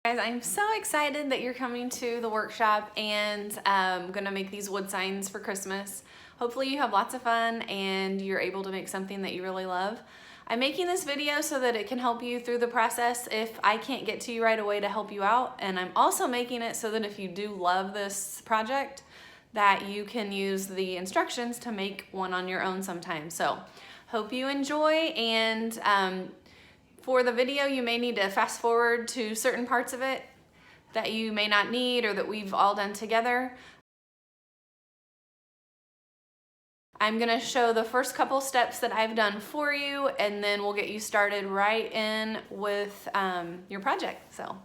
Guys, I'm so excited that you're coming to the workshop and I'm gonna make these wood signs for Christmas. Hopefully you have lots of fun and you're able to make something that you really love. I'm making this video so that it can help you through the process if I can't get to you right away to help you out. And I'm also making it so that if you do love this project, that you can use the instructions to make one on your own sometime. So hope you enjoy, and for the video, you may need to fast forward to certain parts of it that you may not need or that we've all done together. I'm gonna show the first couple steps that I've done for you, and then we'll get you started right in with your project. So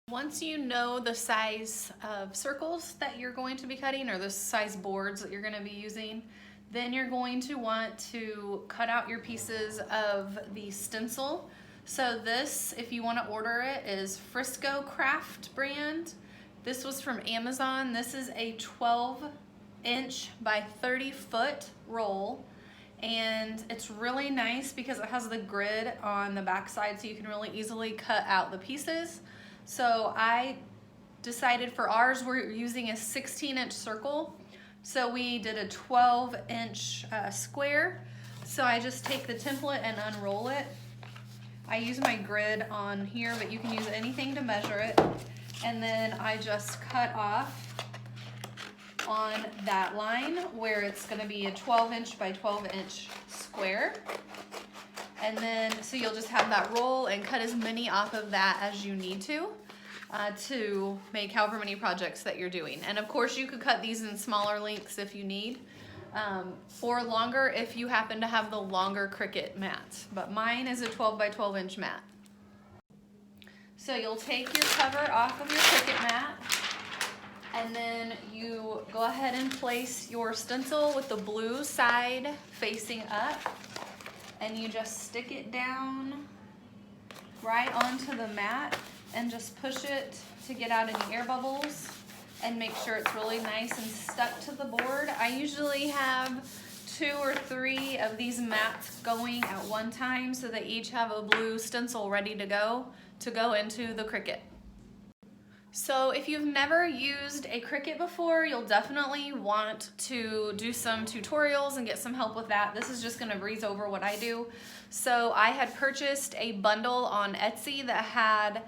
once you know the size of circles that you're going to be cutting, or the size boards that you're gonna be using, then you're going to want to cut out your pieces of the stencil. So this, if you want to order it, is Frisco Craft brand. This was from Amazon. This is a 12-inch by 30-foot roll, and it's really nice because it has the grid on the back side, so you can really easily cut out the pieces. So I decided for ours, we're using a 16-inch circle. So we did a 12-inch square. So I just take the template and unroll it. I use my grid on here, but you can use anything to measure it. And then I just cut off on that line where it's gonna be a 12-inch by 12-inch square. And then, so you'll just have that roll and cut as many off of that as you need to make however many projects that you're doing. And of course you could cut these in smaller lengths if you need, or longer if you happen to have the longer Cricut mat. But mine is a 12 by 12 inch mat. So you'll take your cover off of your Cricut mat, and then you go ahead and place your stencil with the blue side facing up, and you just stick it down right onto the mat and just push it to get out any air bubbles and make sure it's really nice and stuck to the board. I usually have 2 or 3 of these mats going at one time, so they each have a blue stencil ready to go into the Cricut. So if you've never used a Cricut before, you'll definitely want to do some tutorials and get some help with that. This is just gonna breeze over what I do. So I had purchased a bundle on Etsy that had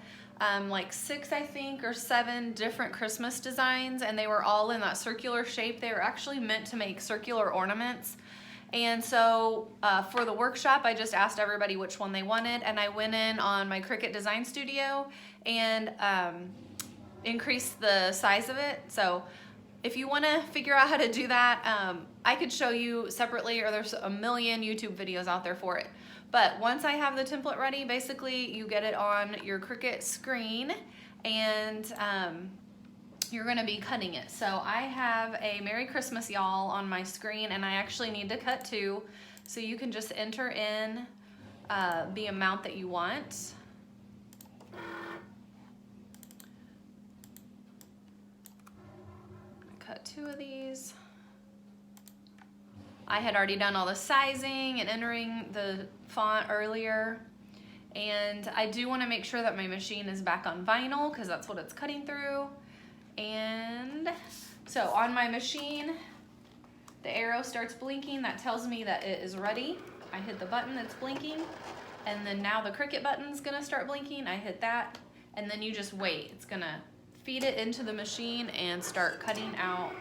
like 6, I think, or 7 different Christmas designs, and they were all in that circular shape. They were actually meant to make circular ornaments. And so for the workshop, I just asked everybody which one they wanted, and I went in on my Cricut Design Studio and increased the size of it. So if you want to figure out how to do that, I could show you separately, or there's a million YouTube videos out there for it. But once I have the template ready, basically you get it on your Cricut screen, and you're gonna be cutting it. So I have a Merry Christmas Y'all on my screen, and I actually need to cut 2. So you can just enter in the amount that you want. Cut 2 of these. I had already done all the sizing and entering the font earlier, and I do want to make sure that my machine is back on vinyl because that's what it's cutting through. And so on my machine, the arrow starts blinking. That tells me that it is ready. I hit the button that's blinking, and then now the Cricut button's gonna start blinking. I hit that, and then you just wait. It's gonna feed it into the machine and start cutting out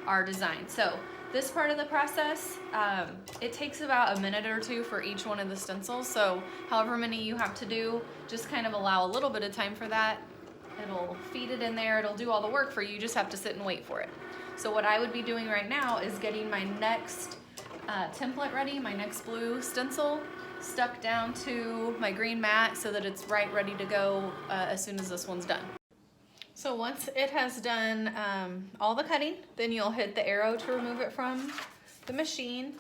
our design. So this part of the process, it takes about a minute or 2 for each one of the stencils. So however many you have to do, just kind of allow a little bit of time for that. It'll feed it in there, it'll do all the work for you, you just have to sit and wait for it. So what I would be doing right now is getting my next template ready, my next blue stencil, stuck down to my green mat so that it's ready to go as soon as this one's done. So once it has done all the cutting, then you'll hit the arrow to remove it from the machine.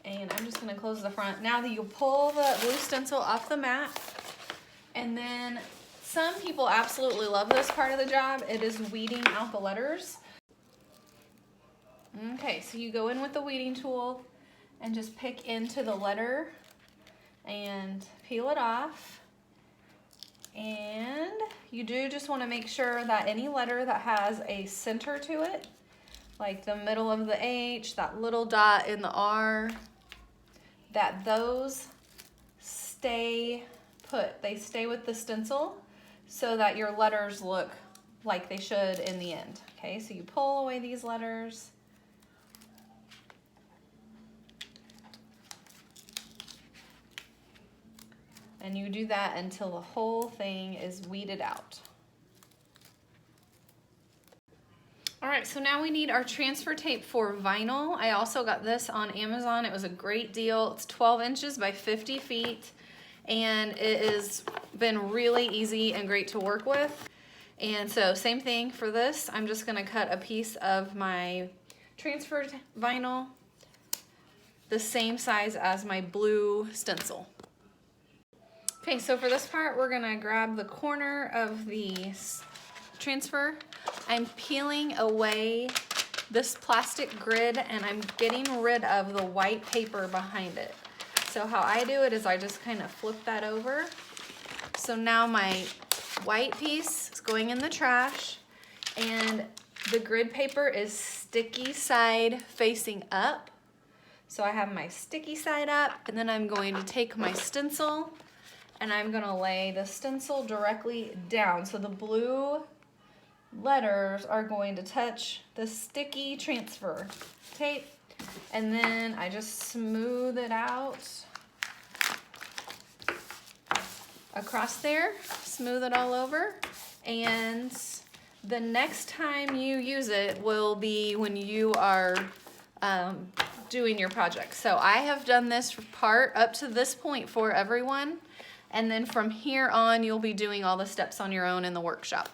And I'm just gonna close the front. Now that you pull the blue stencil off the mat, and then some people absolutely love this part of the job. It is weeding out the letters. Okay, so you go in with the weeding tool and just pick into the letter and peel it off. And you do just want to make sure that any letter that has a center to it, like the middle of the H, that little dot in the R, that those stay put. They stay with the stencil so that your letters look like they should in the end. Okay, so you pull away these letters. And you do that until the whole thing is weeded out. All right, so now we need our transfer tape for vinyl. I also got this on Amazon. It was a great deal. It's 12 inches by 50 feet, and it has been really easy and great to work with. And so same thing for this. I'm just gonna cut a piece of my transfer vinyl the same size as my blue stencil. Okay, so for this part, we're gonna grab the corner of the transfer. I'm peeling away this plastic grid and I'm getting rid of the white paper behind it. So how I do it is I just kind of flip that over. So now my white piece is going in the trash and the grid paper is sticky side facing up. So I have my sticky side up, and then I'm going to take my stencil and I'm gonna lay the stencil directly down. So the blue letters are going to touch the sticky transfer tape, and then I just smooth it out across there, smooth it all over, and the next time you use it will be when you are doing your project. So I have done this part up to this point for everyone, and then from here on you'll be doing all the steps on your own in the workshop.